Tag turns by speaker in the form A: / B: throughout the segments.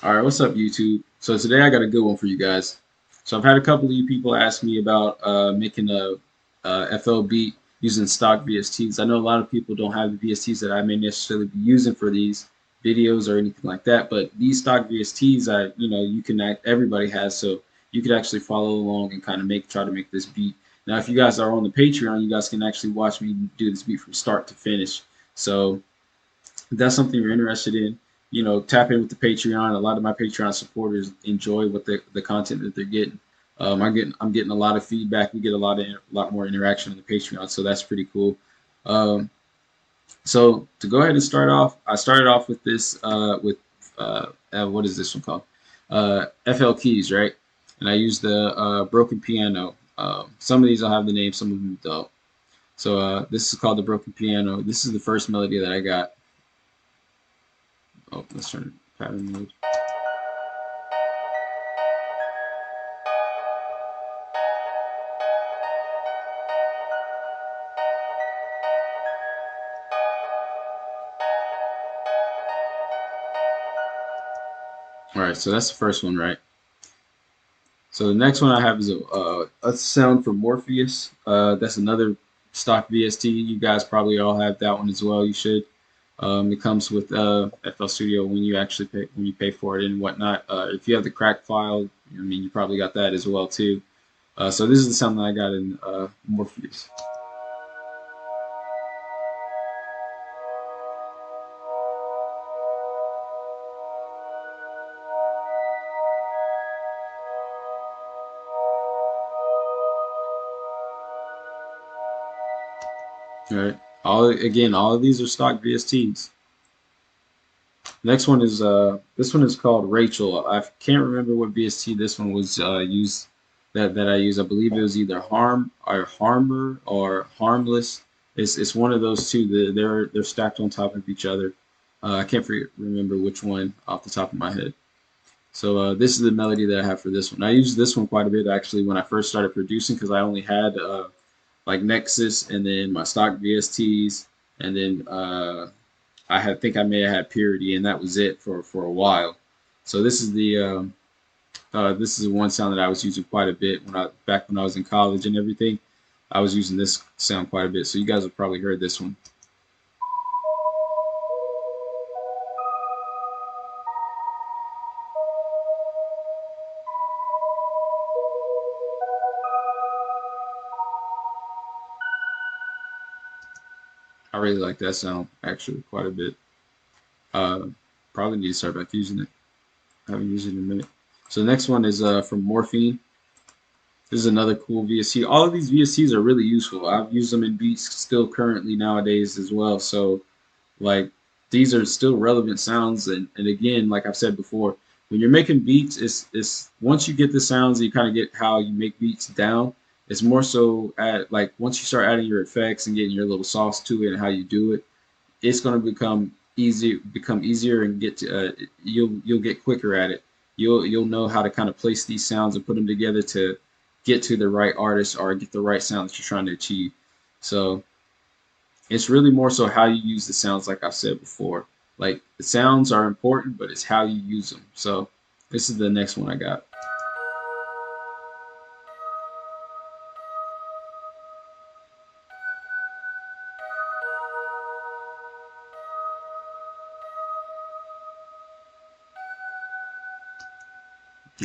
A: Alright, what's up YouTube? So today I got a good one for you guys. So I've had a couple of you people ask me about making a FL beat using stock VSTs. I know a lot of people don't have the VSTs that I may necessarily be using for these videos or anything like that, but these stock VSTs, you can everybody has, so you could actually follow along and kind of try to make this beat. Now, if you guys are on the Patreon, you guys can actually watch me do this beat from start to finish. So if that's something you're interested in, tap in with the Patreon. A lot of my Patreon supporters enjoy what the content that they're getting. I'm getting a lot of feedback. We get a lot more interaction on the Patreon, so that's pretty cool. Um, so to go ahead and start off, I started off with this with what is this one called? FL keys, right? And I used the broken piano. Some of these will have the name, some of them don't. So this is called the broken piano. This is the first melody that I got. Oh, let's turn pattern mode. All right, so that's the first one, right? So the next one I have is a sound from Morpheus. That's another stock VST. You guys probably all have that one as well. You should. It comes with FL Studio when you pay for it and whatnot. If you have the crack file, I mean, you probably got that as well too. So this is the sound that I got in Morpheus. All right. All of these are stock VSTs. Next one is this one is called Rachel. I can't remember what VST this one was used that I used. I believe it was either harmer or harmless. It's one of those two. They're stacked on top of each other. I can't remember which one off the top of my head. So this is the melody that I have for this one. I used this one quite a bit actually when I first started producing because I only had like Nexus and then my stock VSTs and then think I may have had Purity, and that was it for a while. So this is one sound that I was using quite a bit back when I was in college and everything. I was using this sound quite a bit, so you guys have probably heard this one. I really like that sound actually quite a bit. Uh, Probably need to start back using it. I haven't used it in a minute. So the next one is from Morphine. This is another cool VST. All of these VSTs are really useful. I've used them in beats still currently nowadays as well. So like these are still relevant sounds. And again, like I've said before, when you're making beats, it's once you get the sounds, you kind of get how you make beats down. It's more so at like once you start adding your effects and getting your little sauce to it and how you do it, it's going to become easier and you'll get quicker at it. You'll know how to kind of place these sounds and put them together to get to the right artist or get the right sound that you're trying to achieve. So it's really more so how you use the sounds, like I've said before. Like the sounds are important, but it's how you use them. So this is the next one I got.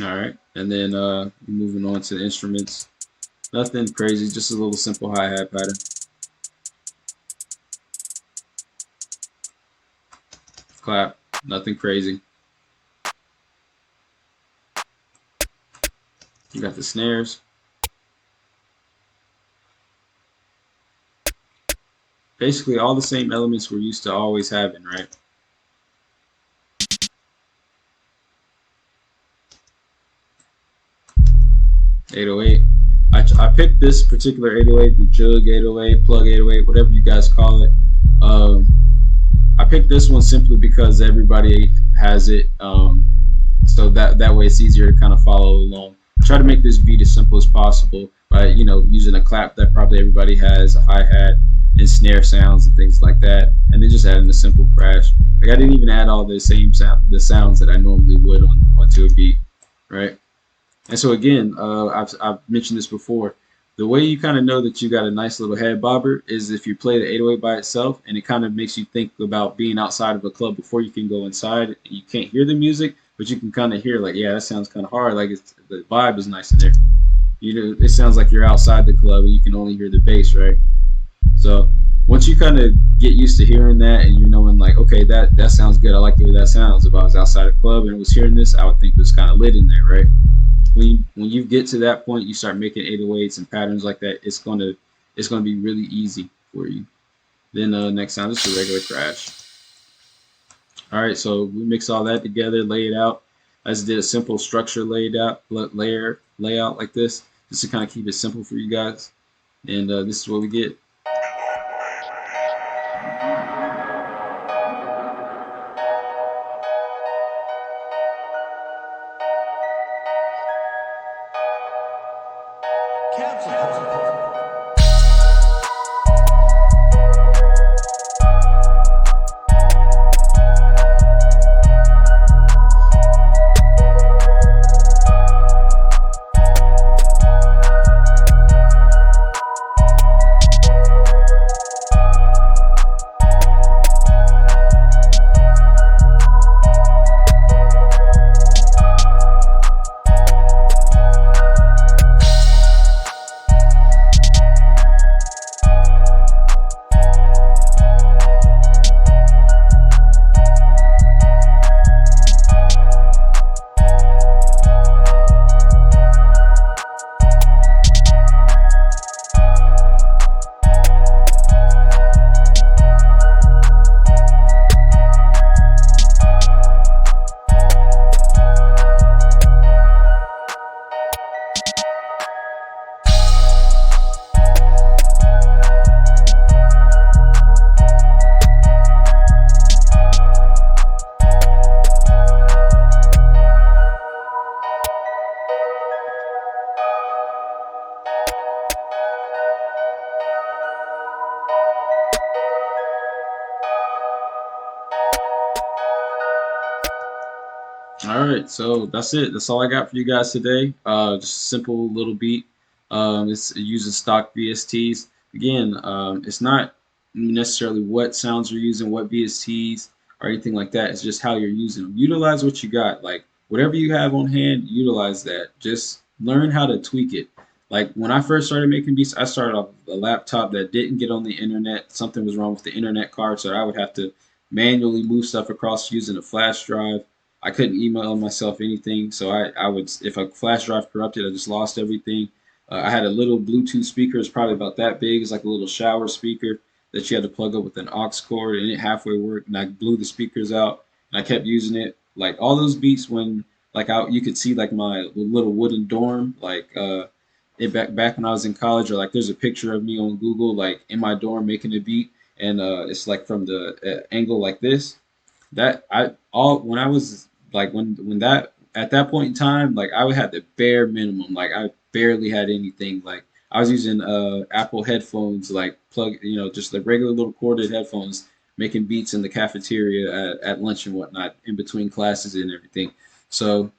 A: All right, and then moving on to the instruments. Nothing crazy, just a little simple hi-hat pattern. Clap, nothing crazy. You got the snares. Basically all the same elements we're used to always having, right? .808. I picked this particular 808, the Jug 808, Plug 808, whatever you guys call it. I picked this one simply because everybody has it, so that way it's easier to kind of follow along. I try to make this beat as simple as possible by using a clap that probably everybody has, a hi-hat, and snare sounds and things like that, and then just adding a simple crash. Like I didn't even add all the same the sounds that I normally would onto a beat, right? And so again, I've mentioned this before. The way you kind of know that you got a nice little head bobber is if you play the 808 by itself, and it kind of makes you think about being outside of a club before you can go inside. And you can't hear the music, but you can kind of hear like, yeah, that sounds kind of hard. Like the vibe is nice in there. You know, it sounds like you're outside the club and you can only hear the bass, right? So once you kind of get used to hearing that and you're knowing like, okay, that sounds good. I like the way that sounds. If I was outside a club and was hearing this, I would think it was kind of lit in there, right? When you get to that point, you start making 808s and patterns like that. It's gonna be really easy for you. Then next sound is a regular crash. All right, so we mix all that together, lay it out. I just did a simple structure layout like this, just to kind of keep it simple for you guys. And this is what we get. All right, so that's it. That's all I got for you guys today. Just a simple little beat. It's using stock VSTs. Again, it's not necessarily what sounds you're using, what VSTs or anything like that. It's just how you're using them. Utilize what you got. Like whatever you have on hand, utilize that. Just learn how to tweak it. Like when I first started making beats, I started off with a laptop that didn't get on the internet. Something was wrong with the internet card, so I would have to manually move stuff across using a flash drive. I couldn't email myself anything, so I would, if a flash drive corrupted, I just lost everything. I had a little Bluetooth speaker, it's probably about that big. It's like a little shower speaker that you had to plug up with an aux cord, and it halfway worked. And I blew the speakers out, and I kept using it. Like all those beats, when like you could see like my little wooden dorm, like it back when I was in college, or like there's a picture of me on Google, like in my dorm making a beat, and it's like from the angle like this that I all when I was like when that at that point in time, like I would have the bare minimum. Like I barely had anything. Like I was using Apple headphones, like plug, just like regular little corded headphones, making beats in the cafeteria at lunch and whatnot, in between classes and everything. So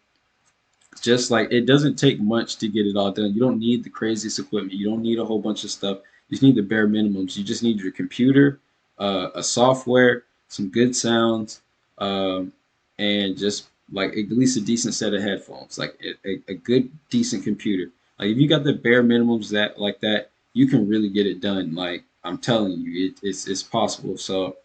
A: just like it doesn't take much to get it all done. You don't need the craziest equipment. You don't need a whole bunch of stuff. You just need the bare minimums. You just need your computer, a software, some good sounds, and just like at least a decent set of headphones, like a good decent computer. Like if you got the bare minimums that like that, you can really get it done. Like I'm telling you, it's possible. So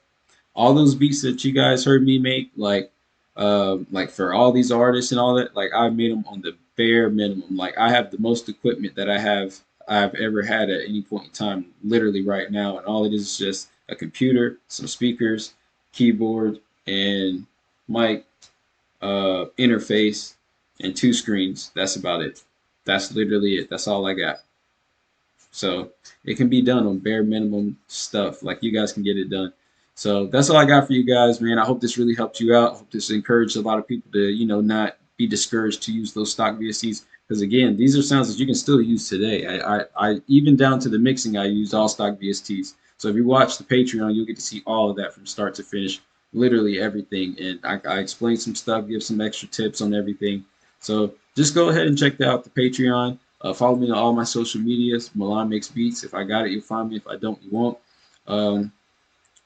A: all those beats that you guys heard me make, like for all these artists and all that, like I made them on the bare minimum. Like I have the most equipment that I've ever had at any point in time, literally right now, and all it is just a computer, some speakers, keyboard, and mic, interface, and two screens. That's about it. That's literally it. That's all I got. So it can be done on bare minimum stuff. Like you guys can get it done. So that's all I got for you guys, man. I hope this really helped you out. I hope this encouraged a lot of people to, not be discouraged to use those stock VSTs. Because again, these are sounds that you can still use today. I even down to the mixing, I used all stock VSTs. So if you watch the Patreon, you'll get to see all of that from start to finish, literally everything. And I explain some stuff, give some extra tips on everything. So just go ahead and check out the Patreon. Follow me on all my social medias. Milan Makes Beats. If I got it, you'll find me. If I don't, you won't. Um,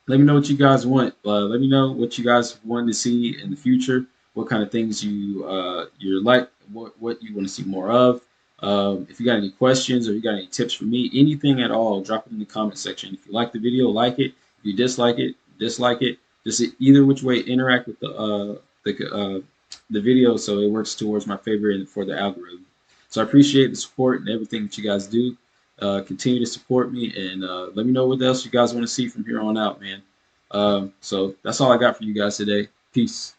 A: Let me know what you guys want. Let me know what you guys want to see in the future. What kind of things you're like. What you want to see more of. If you got any questions or you got any tips for me, anything at all, drop it in the comment section. If you like the video, like it. If you dislike it, dislike it. Just either which way, interact with the video so it works towards my favor and for the algorithm. So I appreciate the support and everything that you guys do. Continue to support me and let me know what else you guys want to see from here on out, man. So that's all I got for you guys today. Peace.